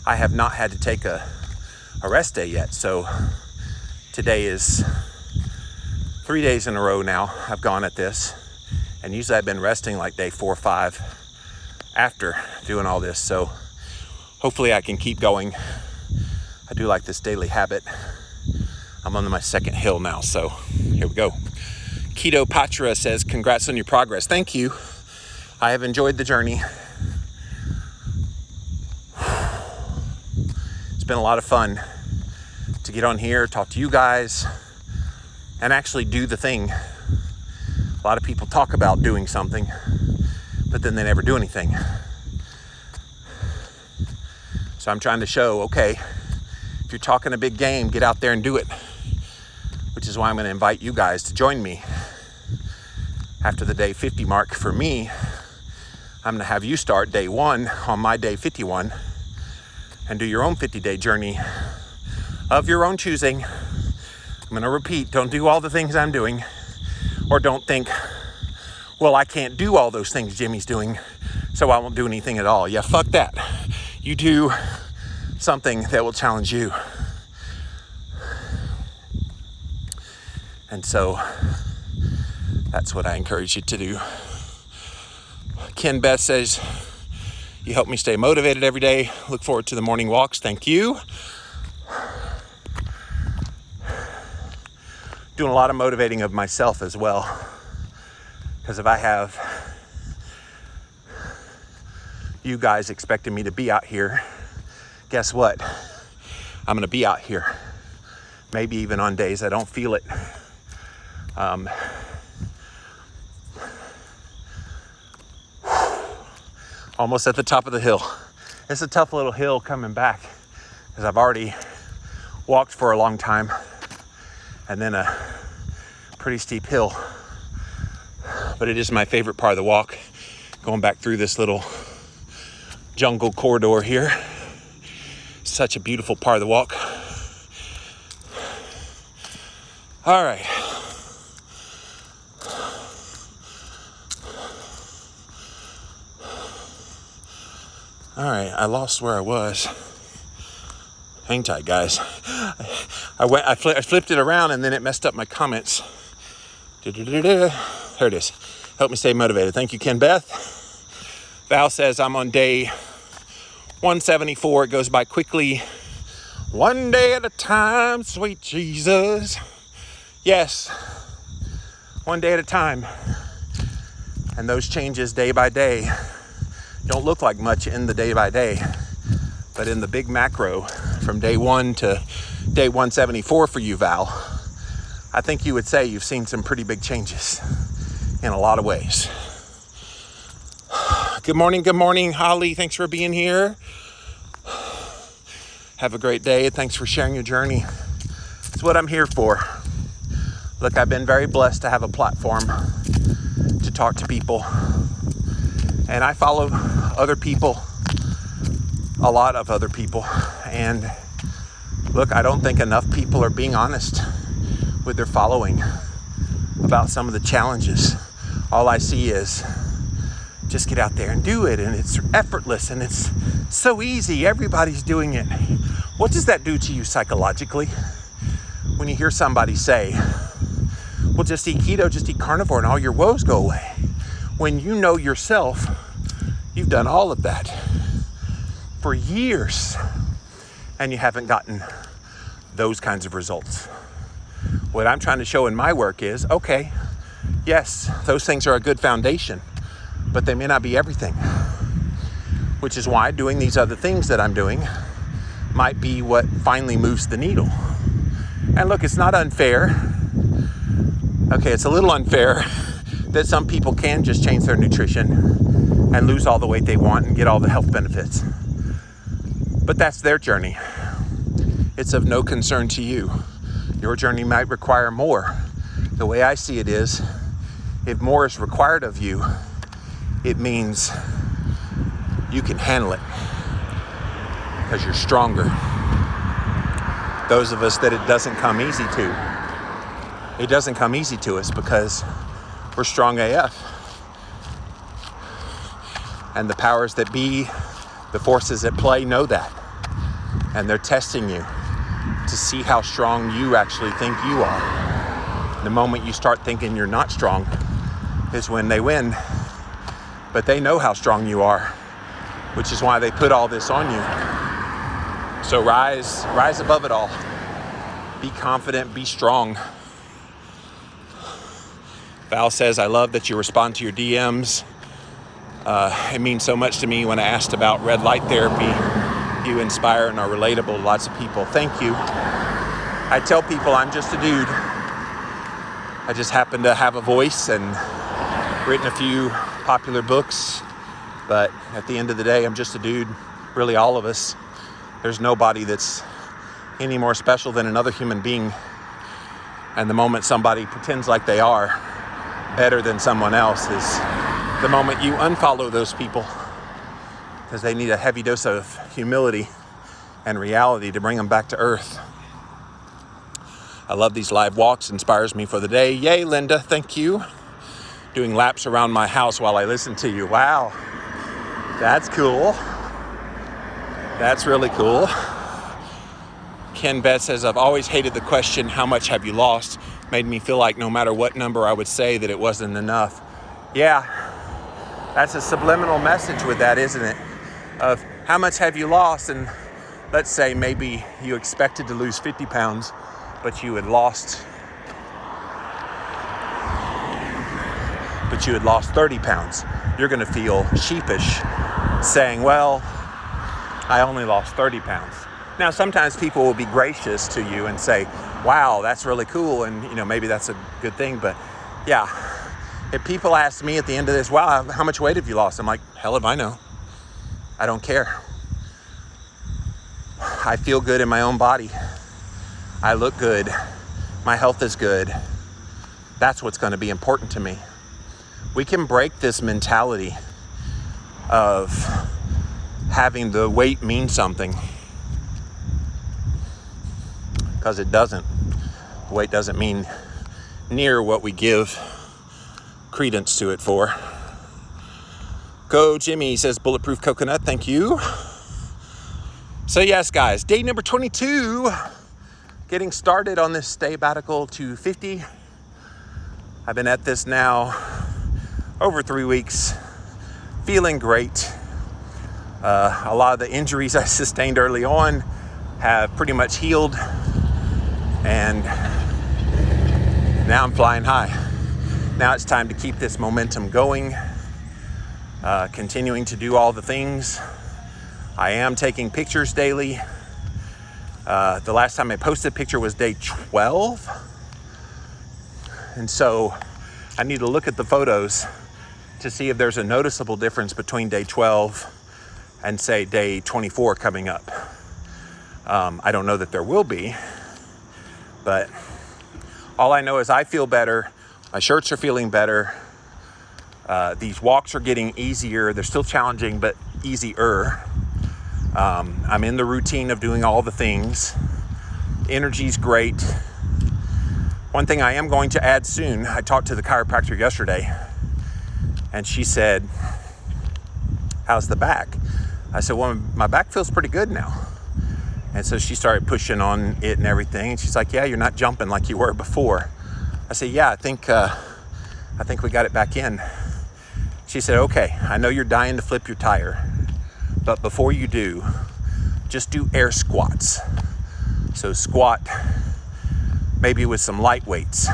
I have not had to take a rest day yet. So today is 3 days in a row now I've gone at this, and usually I've been resting like day 4 or 5 after doing all this. So hopefully I can keep going. I do like this daily habit. I'm on my second hill now, so here we go. Keto Patra says, congrats on your progress. Thank you. I have enjoyed the journey. It's been a lot of fun to get on here, talk to you guys, and actually do the thing. A lot of people talk about doing something, but then they never do anything. So I'm trying to show, okay, if you're talking a big game, get out there and do it. Which is why I'm going to invite you guys to join me. After the day 50 mark for me, I'm going to have you start day 1 on my day 51 and do your own 50-day journey of your own choosing. I'm going to repeat, don't do all the things I'm doing, or don't think, well, I can't do all those things Jimmy's doing, so I won't do anything at all. Yeah, fuck that. You do something that will challenge you. And so that's what I encourage you to do. Ken Beth says, you help me stay motivated every day. Look forward to the morning walks. Thank you. Doing a lot of motivating of myself as well. Because if I have you guys expecting me to be out here, guess what? I'm going to be out here. Maybe even on days I don't feel it. Almost at the top of the hill. It's a tough little hill coming back because I've already walked for a long time, and then a pretty steep hill. But it is my favorite part of the walk, going back through this little jungle corridor here. Such a beautiful part of the walk. All right. All right, I lost where I was. Hang tight, guys. I flipped it around and then it messed up my comments. There it is. Help me stay motivated. Thank you, Ken Beth. Val says I'm on day 174. It goes by quickly. One day at a time, sweet Jesus. Yes, one day at a time. And those changes day by day don't look like much in the day by day, but in the big macro from day 1 to day 174 for you, Val, I think you would say you've seen some pretty big changes in a lot of ways. Good morning, Holly. Thanks for being here. Have a great day. Thanks for sharing your journey. It's what I'm here for. Look, I've been very blessed to have a platform to talk to people. And I follow other people, a lot of other people. And look, I don't think enough people are being honest with their following about some of the challenges. All I see is just get out there and do it. And it's effortless and it's so easy. Everybody's doing it. What does that do to you psychologically when you hear somebody say, well, just eat keto, just eat carnivore and all your woes go away? When you know yourself, you've done all of that for years and you haven't gotten those kinds of results. What I'm trying to show in my work is, okay, yes, those things are a good foundation, but they may not be everything, which is why doing these other things that I'm doing might be what finally moves the needle. And look, it's not unfair. Okay, it's a little unfair that some people can just change their nutrition and lose all the weight they want and get all the health benefits. But that's their journey. It's of no concern to you. Your journey might require more. The way I see it is, if more is required of you, it means you can handle it because you're stronger. Those of us that it doesn't come easy to us because we're strong AF. And the powers that be, the forces at play know that. And they're testing you to see how strong you actually think you are. The moment you start thinking you're not strong is when they win. But they know how strong you are, which is why they put all this on you. So rise above it all. Be confident, be strong. Val says, I love that you respond to your DMs. It means so much to me when I asked about red light therapy. You inspire and are relatable to lots of people. Thank you. I tell people I'm just a dude. I just happen to have a voice and written a few popular books. But at the end of the day, I'm just a dude. Really, all of us. There's nobody that's any more special than another human being. And the moment somebody pretends like they are better than someone else is the moment you unfollow those people, because they need a heavy dose of humility and reality to bring them back to earth. I love these live walks, inspires me for the day. Yay, Linda, thank you. Doing laps around my house while I listen to you. Wow, that's cool. That's really cool. Ken Beth says, I've always hated the question, how much have you lost? Made me feel like no matter what number I would say that it wasn't enough. Yeah, that's a subliminal message with that, isn't it? Of how much have you lost? And let's say maybe you expected to lose 50 pounds, but you had lost 30 pounds. You're going to feel sheepish saying, well, I only lost 30 pounds. Now, sometimes people will be gracious to you and say, wow, that's really cool. And, maybe that's a good thing. But yeah, if people ask me at the end of this, wow, how much weight have you lost? I'm like, hell if I know. I don't care. I feel good in my own body. I look good. My health is good. That's what's going to be important to me. We can break this mentality of having the weight mean something. because it doesn't. The weight doesn't mean near what we give credence to it for. Go Jimmy says bulletproof coconut, thank you. So yes guys, day number 22, getting started on this sabbatical to 50. I've been at this now over 3 weeks, feeling great. A lot of the injuries I sustained early on have pretty much healed, and now I'm flying high. Now it's time to keep this momentum going, continuing to do all the things. I am taking pictures daily. The last time I posted a picture was day 12. And so I need to look at the photos to see if there's a noticeable difference between day 12 and say day 24 coming up. I don't know that there will be, but all I know is I feel better. My shirts are feeling better. These walks are getting easier. They're still challenging, but easier. I'm in the routine of doing all the things. Energy's great. One thing I am going to add soon, I talked to the chiropractor yesterday, and she said, how's the back? I said, well, my back feels pretty good now. And so she started pushing on it and everything. And she's like, yeah, you're not jumping like you were before. I said, yeah, I think we got it back in. She said, okay, I know you're dying to flip your tire, but before you do, just do air squats. So squat maybe with some light weights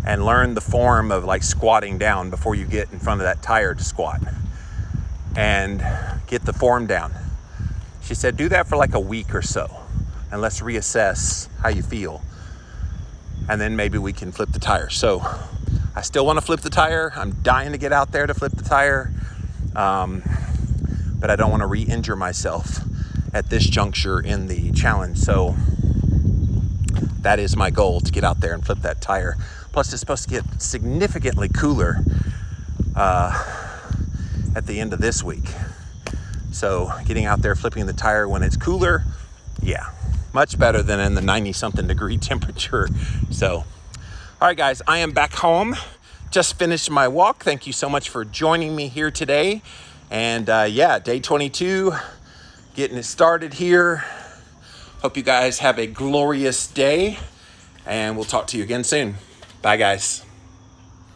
and learn the form of like squatting down before you get in front of that tire to squat, and get the form down. She said, do that for like a week or so, and let's reassess how you feel. And then maybe we can flip the tire. So I still want to flip the tire. I'm dying to get out there to flip the tire. But I don't want to re-injure myself at this juncture in the challenge. So that is my goal, to get out there and flip that tire. Plus it's supposed to get significantly cooler at the end of this week. So getting out there, flipping the tire when it's cooler, yeah, much better than in the 90-something degree temperature. So, all right, guys, I am back home. Just finished my walk. Thank you so much for joining me here today. And yeah, day 22, getting it started here. Hope you guys have a glorious day, and we'll talk to you again soon. Bye, guys.